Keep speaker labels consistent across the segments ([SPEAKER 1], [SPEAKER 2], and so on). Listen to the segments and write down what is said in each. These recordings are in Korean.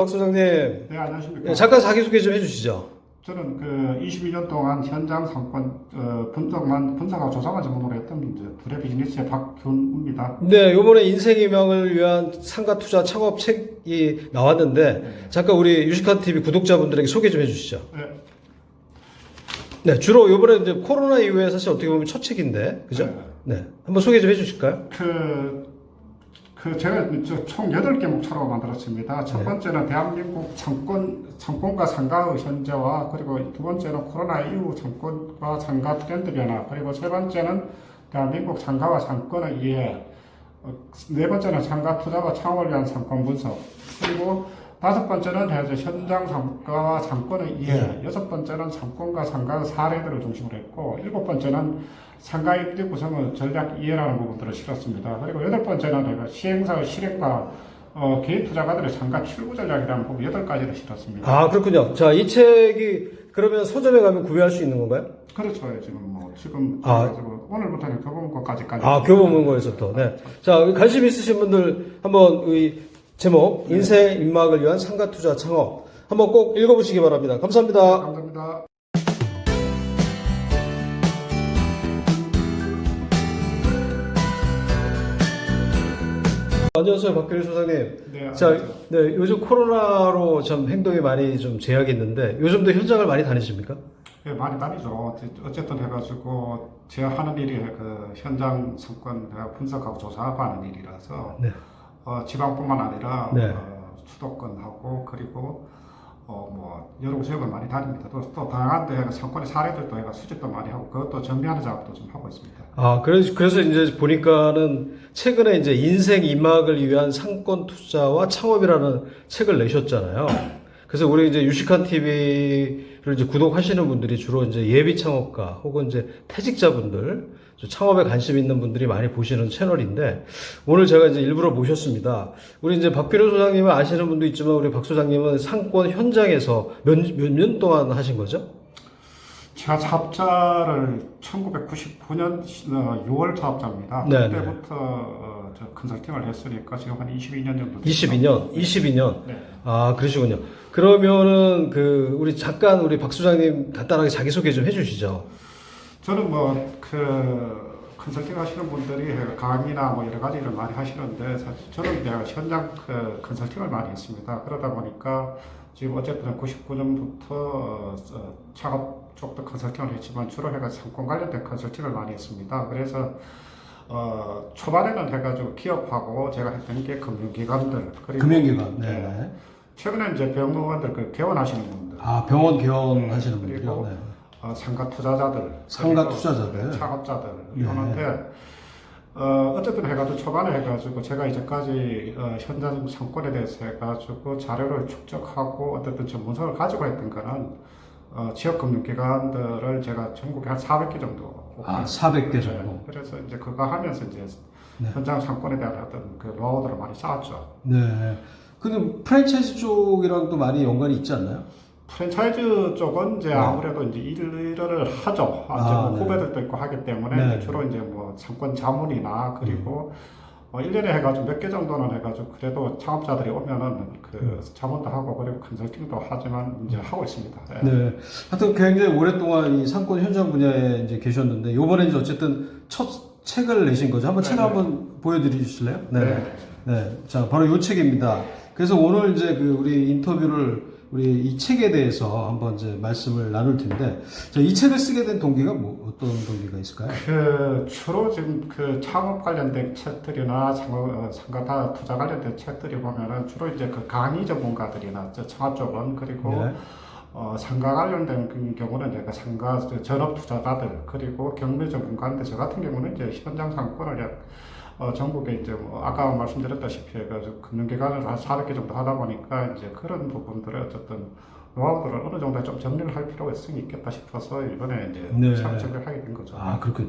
[SPEAKER 1] 박 소장님,
[SPEAKER 2] 네, 안녕하십니까.
[SPEAKER 1] 잠깐 자기소개 좀 해주시죠.
[SPEAKER 2] 저는 그 22년 동안 현장 상권 분석하고 조사만 전문으로 했던 이제 불의 비즈니스의 박균우입니다.
[SPEAKER 1] 네, 요번에 인생이명을 위한 상가투자 창업 책이 나왔는데, 잠깐 우리 유식한 TV 구독자분들에게 소개 좀 해주시죠.
[SPEAKER 2] 네,
[SPEAKER 1] 네, 주로 요번에 이제 코로나 이후에 사실 어떻게 보면 첫 책인데, 그죠? 네, 한번 소개 좀 해주실까요?
[SPEAKER 2] 제가 총 8개 목차로 만들었습니다. 첫
[SPEAKER 1] 네.
[SPEAKER 2] 번째는 대한민국 상권과 상가의 현재와, 그리고 두 번째는 코로나 이후 상권과 상가 트렌드 변화, 그리고 세 번째는 대한민국 상가와 상권의 이해, 네 번째는 상가 투자와 창업을 위한 상권 분석, 그리고 다섯 번째는 현장 상가와 상권의 이해, 여섯 번째는 상권과 상가의 사례들을 중심으로 했고, 일곱 번째는 상가 입지 구성의 전략 이해라는 부분들을 실었습니다. 그리고 여덟 번째는 저희가 시행사의 실행과 개인 투자가들의 상가 출구 전략이라는 부분 8가지를 실었습니다.
[SPEAKER 1] 아, 그렇군요. 자, 이 책이 그러면 서점에 가면 구매할 수 있는 건가요?
[SPEAKER 2] 그렇죠. 지금
[SPEAKER 1] 아.
[SPEAKER 2] 오늘부터는 교보문고까지까지.
[SPEAKER 1] 아, 교보문고에서부터. 네. 자, 관심 있으신 분들 한번 이 제목, 인생 입막을 위한 상가투자 창업 한번 꼭 읽어보시기 바랍니다. 감사합니다.
[SPEAKER 2] 감사합니다.
[SPEAKER 1] 안녕하세요, 박규리 소장님.
[SPEAKER 2] 네,
[SPEAKER 1] 자, 네, 요즘 코로나로 좀 행동이 많이 좀 제약이 있는데 요즘도 현장을 많이 다니십니까?
[SPEAKER 2] 네, 많이 다니죠. 어쨌든 해가지고 제가 하는 일이 그 현장 상권 내가 분석하고 조사하고 하는 일이라서
[SPEAKER 1] 네.
[SPEAKER 2] 지방뿐만 아니라
[SPEAKER 1] 네.
[SPEAKER 2] 수도권하고 그리고 여러 지역을 많이 다닙니다. 또 다양한 데 상권의 사례들도 해가 수집도 많이 하고 그것도 정리하는 작업도 좀 하고 있습니다.
[SPEAKER 1] 아, 그래서 이제 보니까는 최근에 이제 인생 입막을 위한 상권 투자와 창업이라는 책을 내셨잖아요. 그래서 우리 이제 유식한 TV를 이제 구독하시는 분들이 주로 이제 예비 창업가 혹은 이제 퇴직자분들, 창업에 관심 있는 분들이 많이 보시는 채널인데 오늘 제가 이제 일부러 모셨습니다. 우리 이제 박규려 소장님을 아시는 분도 있지만 우리 박 소장님은 상권 현장에서 몇 년 동안 하신 거죠?
[SPEAKER 2] 제가 사업자를 1999년 6월 사업자입니다.
[SPEAKER 1] 네,
[SPEAKER 2] 그때부터 저 컨설팅을 했으니까 지금 한 22년 정도.
[SPEAKER 1] 22년.
[SPEAKER 2] 네.
[SPEAKER 1] 아, 그러시군요. 그러면은 우리 잠깐 우리 박 소장님 간단하게 자기소개 좀 해주시죠.
[SPEAKER 2] 저는 컨설팅 하시는 분들이 강의나 여러 가지 일을 많이 하시는데 사실 저는 내가 현장 컨설팅을 많이 했습니다. 그러다 보니까 지금 어쨌든 99년부터 창업 쪽도 컨설팅을 했지만 주로 해가지고 상권 관련된 컨설팅을 많이 했습니다. 그래서 초반에는 해가지고 기업하고 제가 했던 게 금융기관들, 그리고
[SPEAKER 1] 금융기관. 네.
[SPEAKER 2] 최근에 이제 병원들 개원하시는 분들.
[SPEAKER 1] 아, 병원 개원하시는
[SPEAKER 2] 그리고
[SPEAKER 1] 분들이요. 네.
[SPEAKER 2] 상가 투자자들,
[SPEAKER 1] 상가 투자자들,
[SPEAKER 2] 창업자들
[SPEAKER 1] 네.
[SPEAKER 2] 하는데 어쨌든 해가지고 초반에 해가지고 제가 이제까지 현장 상권에 대해서 해가지고 자료를 축적하고 어쨌든 전문성을 가지고 했던 거는 지역 금융기관들을 제가 전국에 한 400개 정도.
[SPEAKER 1] 아, 400개 정도.
[SPEAKER 2] 네. 그래서 이제 그거 하면서 이제
[SPEAKER 1] 네.
[SPEAKER 2] 현장 상권에 대한 어떤 그 노하우들을 많이 쌓았죠.
[SPEAKER 1] 네. 근데 프랜차이즈 쪽이랑도 많이 연관이 있지 않나요?
[SPEAKER 2] 프랜차이즈 쪽은 이제
[SPEAKER 1] 네.
[SPEAKER 2] 아무래도 이제 일을 하죠.
[SPEAKER 1] 네.
[SPEAKER 2] 후배들도 있고 하기 때문에
[SPEAKER 1] 네.
[SPEAKER 2] 주로 이제 상권 자문이나 그리고 1년에 해가지고 몇 개 정도는 해가지고 그래도 창업자들이 오면은 자문도 하고 그리고 컨설팅도 하지만 이제 하고 있습니다. 네.
[SPEAKER 1] 네. 하여튼 굉장히 오랫동안 이 상권 현장 분야에 이제 계셨는데 요번에 이제 어쨌든 첫 책을 내신 거죠. 한번 책 한번 보여드리실래요? 네. 네. 자, 바로 요 책입니다. 그래서 오늘 이제 우리 인터뷰를 우리 이 책에 대해서 한번 이제 말씀을 나눌 텐데, 자, 이 책을 쓰게 된 동기가 어떤 동기가 있을까요?
[SPEAKER 2] 주로 지금 창업 관련된 책들이나 상가 투자 관련된 책들이 보면은 주로 이제 강의 전문가들이나 창업 쪽은 그리고
[SPEAKER 1] 네.
[SPEAKER 2] 상가 관련된 경우는 이제 상가 전업 투자가들 그리고 경매 전문가인데 저 같은 경우는 이제 현장 상권을 전국에 이제 아까 말씀드렸다시피 해가지고 금융기관을 한 400개 정도 하다 보니까 이제 그런 부분들을 어쨌든 노하우들을 어느 정도 좀 정리를 할 필요가 있겠다 싶어서 이번에 이제
[SPEAKER 1] 네.
[SPEAKER 2] 정리를 하게 된 거죠.
[SPEAKER 1] 아, 그렇군요.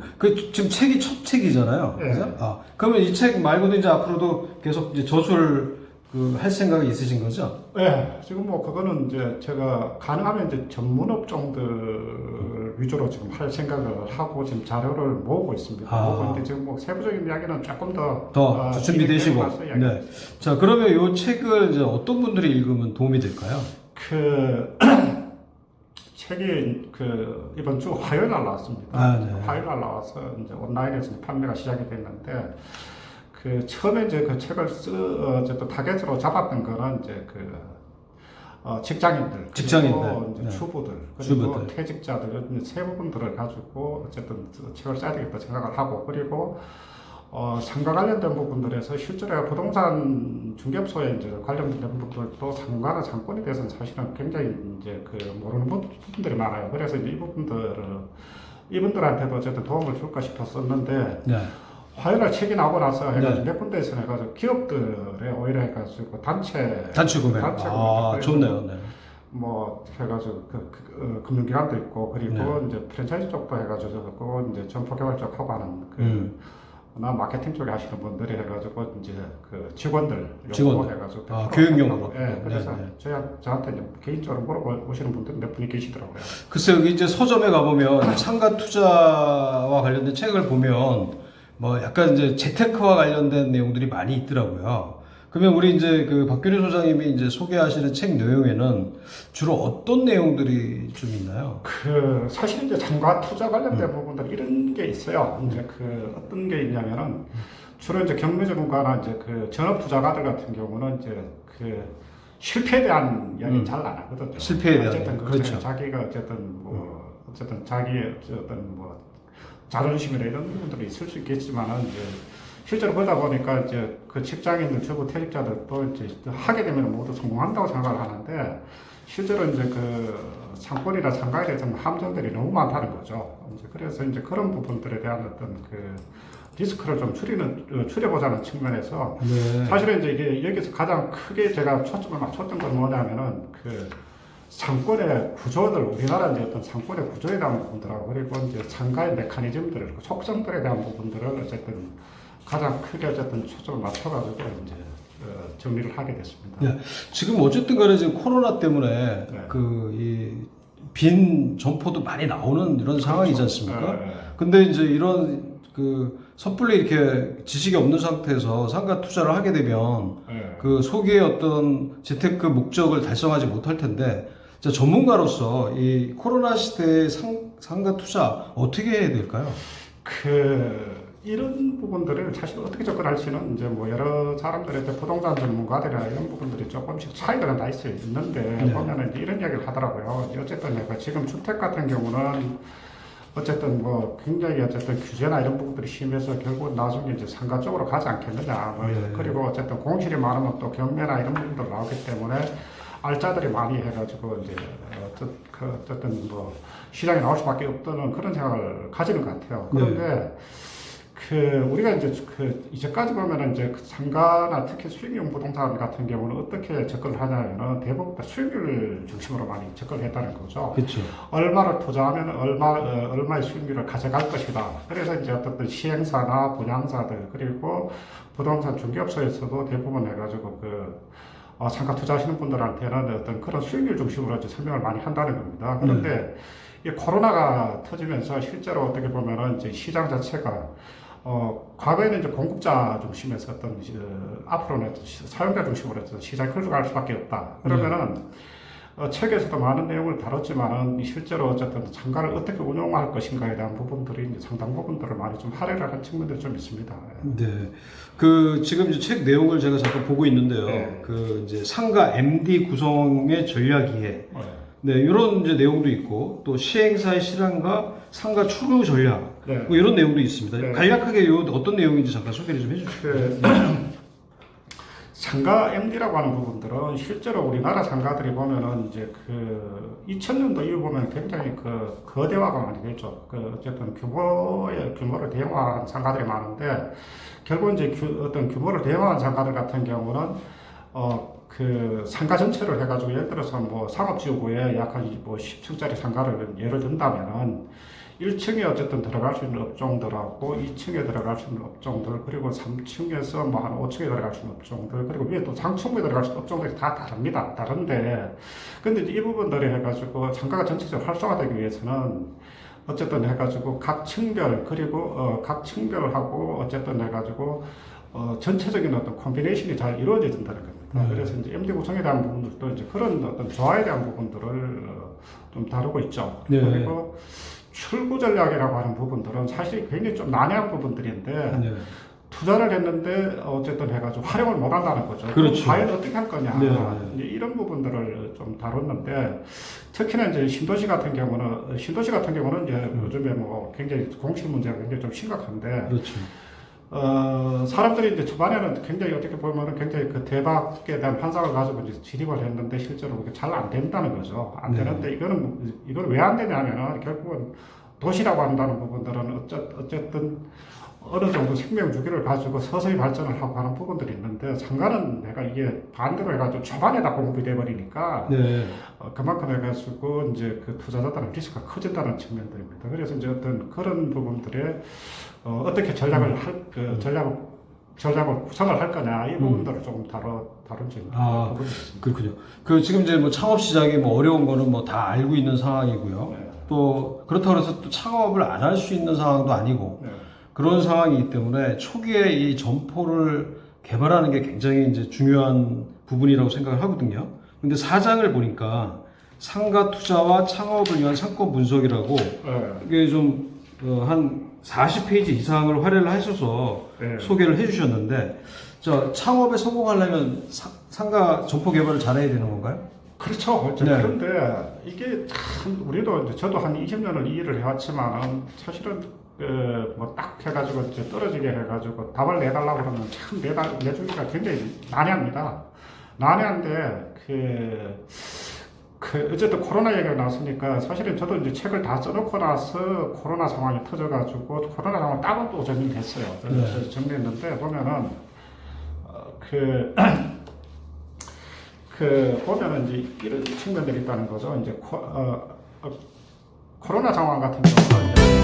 [SPEAKER 1] 지금 책이 첫 책이잖아요.
[SPEAKER 2] 네.
[SPEAKER 1] 그죠? 아, 그러면 이 책 말고도 이제 앞으로도 계속 이제 저술 할 생각이 있으신 거죠?
[SPEAKER 2] 네, 지금 뭐 그거는 이제 제가 가능하면 이제 전문 업종들 위주로 지금 할 생각을 하고 지금 자료를 모으고 있습니다. 모으고 있는데 지금 뭐 세부적인 이야기는 조금 더
[SPEAKER 1] 준비되시고.
[SPEAKER 2] 진행되고
[SPEAKER 1] 네. 자, 그러면 이 책을 이제 어떤 분들이 읽으면 도움이 될까요?
[SPEAKER 2] 그 책이 그 이번 주 화요일 날 나왔습니다.
[SPEAKER 1] 네.
[SPEAKER 2] 화요일 날 나와서 이제 온라인에서 이제 판매가 시작이 됐는데 그 처음에 이제 그 책을 이제 또 타겟으로 잡았던 거는 이제 그 직장인들, 그리고 이제
[SPEAKER 1] 네.
[SPEAKER 2] 주부들, 그리고
[SPEAKER 1] 주부들.
[SPEAKER 2] 퇴직자들 세 부분들을 가지고 어쨌든 책을 써야 되겠다 생각을 하고 그리고 상가 관련된 부분들에서 실제로 부동산 중개업소에 이제 관련된 부분들도 상가나 상권에 대해서는 사실은 굉장히 이제 그 모르는 부분들이 많아요. 그래서 이제 이분들한테도 어쨌든 도움을 줄까 싶었었는데.
[SPEAKER 1] 네.
[SPEAKER 2] 화요일날 책이 나오고 나서 해가지고 몇 군데에서 해가지고 기업들에 오히려 해가지고 단체
[SPEAKER 1] 구매. 좋네요. 네.
[SPEAKER 2] 뭐 해가지고 금융기관도 있고 그리고 이제 프랜차이즈 쪽도 해가지고 그 이제 점포개발 쪽하고 하는 나 마케팅 쪽에 하시는 분들이 해가지고 이제 그 직원들 해가지고
[SPEAKER 1] 교육용으로.
[SPEAKER 2] 예, 그래서 저한테 이제 개인적으로 물어보시는 분들 몇 분이 계시더라고요.
[SPEAKER 1] 글쎄 여기 이제 서점에 가보면 상가 투자와 관련된 책을 보면 뭐 약간 이제 재테크와 관련된 내용들이 많이 있더라고요. 그러면 우리 이제 그 박규리 소장님이 이제 소개하시는 책 내용에는 주로 어떤 내용들이 좀 있나요?
[SPEAKER 2] 그 사실 이제 상가 투자 관련된 부분들 이런 게 있어요. 이제 그 어떤 게 있냐면은 주로 이제 경매 전문가나 이제 그 전업 투자가들 같은 경우는 이제 그 실패에 대한 이야기 잘 안 하거든요.
[SPEAKER 1] 실패에 대한
[SPEAKER 2] 어쨌든
[SPEAKER 1] 그렇죠.
[SPEAKER 2] 자기가 어쨌든 자기의 어떤 뭐 자존심이나 이런 부분들이 있을 수 있겠지만은 이제 실제로 보다 보니까 이제 그 직장인들, 주부 퇴직자들도 이제 하게 되면 모두 성공한다고 생각을 하는데 실제로 이제 그 상권이나 상가에 대해서는 함정들이 너무 많다는 거죠. 이제 그래서 이제 그런 부분들에 대한 어떤 그 리스크를 좀 줄여보자는 측면에서 사실은 이제 이게 여기서 가장 크게 제가 초점을 맞췄던 건 뭐냐면은 그 상권의 구조들, 우리나라 이제 어떤 상권의 구조에 대한 부분들하고 그리고 이제 상가의 메커니즘들, 속성들에 대한 부분들을 어쨌든 가장 크게 어쨌든 초점을 맞춰가지고 이제 정리를 하게 됐습니다.
[SPEAKER 1] 네. 지금 어쨌든 간에 지금 코로나 때문에 빈 점포도 많이 나오는 이런 상황이지 않습니까? 근데 이제 이런 섣불리 이렇게 지식이 없는 상태에서 상가 투자를 하게 되면 그 소기의 어떤 재테크 목적을 달성하지 못할 텐데 전문가로서 이 코로나 시대의 상가 투자 어떻게 해야 될까요?
[SPEAKER 2] 이런 부분들을 사실 어떻게 접근할지는 이제 뭐 여러 사람들의 부동산 전문가들이나 이런 부분들이 조금씩 차이가 나 있는데 보면은 이제 이런 이야기를 하더라고요. 어쨌든 지금 주택 같은 경우는 어쨌든 뭐 굉장히 어쨌든 규제나 이런 부분들이 심해서 결국 나중에 이제 상가 쪽으로 가지 않겠느냐. 그리고 어쨌든 공실이 많으면 또 경매나 이런 부분들 나오기 때문에 알짜들이 많이 해가지고 이제 어쨌든 뭐 시장에 나올 수밖에 없다는 그런 생각을 가지는 것 같아요. 그런데 우리가 이제까지 보면은 이제 상가나 특히 수익용 부동산 같은 경우는 어떻게 접근을 하냐면은 대부분 다 수익률 중심으로 많이 접근을 했다는 거죠.
[SPEAKER 1] 그렇죠.
[SPEAKER 2] 얼마를 투자하면 얼마의 수익률을 가져갈 것이다. 그래서 이제 어떤 시행사나 분양사들 그리고 부동산 중개업소에서도 대부분 해가지고 상가 투자하시는 분들한테는 어떤 그런 수익률 중심으로 이제 설명을 많이 한다는 겁니다. 그런데 이 코로나가 터지면서 실제로 어떻게 보면은 이제 시장 자체가 과거에는 이제 공급자 중심에서 어떤 앞으로는 사용자 중심으로 해서 시장이 흘러갈 수밖에 없다. 그러면은 책에서도 많은 내용을 다뤘지만은 실제로 어쨌든 상가를 어떻게 운영할 것인가에 대한 부분들이 이제 상당 부분들을 많이 좀 할애를 한 측면들이 좀 있습니다.
[SPEAKER 1] 네. 지금 이제 책 내용을 제가 잠깐 보고 있는데요. 이제 상가 MD 구성의 전략이해. 네, 이런 이제 내용도 있고 또 시행사의 실황과 상가 추구 전략 뭐 이런 내용도 있습니다. 간략하게 어떤 내용인지 잠깐 소개를 좀 해주시죠.
[SPEAKER 2] 상가 MD라고 하는 부분들은 실제로 우리나라 상가들이 보면은 이제 2000년도 이후 보면 굉장히 거대화가 많이 됐죠. 어쨌든 규모를 대형화한 상가들이 많은데 결국 이제 어떤 규모를 대형화한 상가들 같은 경우는 상가 전체를 해가지고 예를 들어서 뭐 상업지구에 약 한 10층짜리 상가를 예를 든다면은 1층에 어쨌든 들어갈 수 있는 업종들하고 2층에 들어갈 수 있는 업종들 그리고 3층에서 뭐 한 5층에 들어갈 수 있는 업종들 그리고 위에 또 상층부에 들어갈 수 있는 업종들이 다 다릅니다. 다른데 근데 이제 이 부분들이 해가지고 상가가 전체적으로 활성화되기 위해서는 어쨌든 해가지고 각 층별 그리고 각 층별하고 어쨌든 해가지고 전체적인 어떤 콤비네이션이 잘 이루어져야 된다는 겁니다. 그래서 이제 MD 구성에 대한 부분들도 이제 그런 어떤 조화에 대한 부분들을 좀 다루고 있죠.
[SPEAKER 1] 네.
[SPEAKER 2] 그리고 출구 전략이라고 하는 부분들은 사실 굉장히 좀 난해한 부분들인데
[SPEAKER 1] 네.
[SPEAKER 2] 투자를 했는데 어쨌든 해가지고 활용을 못 한다는 거죠.
[SPEAKER 1] 그렇죠.
[SPEAKER 2] 과연 어떻게 할 거냐.
[SPEAKER 1] 네.
[SPEAKER 2] 이제 이런 부분들을 좀 다뤘는데 특히나 이제 신도시 같은 경우는 이제 요즘에 뭐 굉장히 공실 문제가 굉장히 좀 심각한데
[SPEAKER 1] 그렇죠.
[SPEAKER 2] 사람들이 이제 초반에는 굉장히 어떻게 보면은 굉장히 그 대박에 대한 환상을 가지고 이제 진입을 했는데 실제로 그게 잘 안 된다는 거죠. 안
[SPEAKER 1] 네.
[SPEAKER 2] 되는데 이거는 왜 안 되냐면은 결국은 도시라고 한다는 부분들은 어쨌든 어느 정도 생명 주기를 가지고 서서히 발전을 하고 하는 부분들이 있는데 상가는 내가 이게 반대로 해가지고 초반에다 공급이 돼버리니까
[SPEAKER 1] 네.
[SPEAKER 2] 그만큼 해가지고 이제 그 투자자들은 리스크가 커진다는 측면들입니다. 그래서 이제 어떤 그런 부분들에 어떻게 전략을 전략을 구성을 할 거냐 이 부분들을 조금 다룬 부분이 있습니다.
[SPEAKER 1] 그렇군요. 그 지금 이제 뭐 창업 시장이 뭐 어려운 거는 뭐 다 알고 있는 상황이고요.
[SPEAKER 2] 네.
[SPEAKER 1] 또 그렇다고 해서 또 창업을 안 할 수 있는 상황도 아니고
[SPEAKER 2] 네.
[SPEAKER 1] 그런 상황이기 때문에 초기에 이 점포를 개발하는 게 굉장히 이제 중요한 부분이라고 생각을 하거든요. 근데 사장을 보니까 상가 투자와 창업을 위한 상권 분석이라고
[SPEAKER 2] 네.
[SPEAKER 1] 이게 좀 한 40페이지 이상을 할애를 하셔서
[SPEAKER 2] 네.
[SPEAKER 1] 소개를 해주셨는데 저 창업에 성공하려면 상가 점포 개발을 잘해야 되는 건가요?
[SPEAKER 2] 그렇죠.
[SPEAKER 1] 네.
[SPEAKER 2] 그런데 이게 참 우리도 이제 저도 한 20년을 이 일을 해왔지만 사실은 뭐 딱 해가지고 이제 떨어지게 해가지고 답을 내달라고 그러면 참 내주기가 굉장히 난해합니다. 난해한데 어쨌든 코로나 얘기가 나왔으니까 사실은 저도 이제 책을 다 써놓고 나서 코로나 상황이 터져가지고 코로나 상황 따로 또 정리를 했어요. 그래서 정리했는데 보면은 보면은 이제 이런 측면들이 있다는 거죠. 이제 코로나 상황 같은 경우는 이제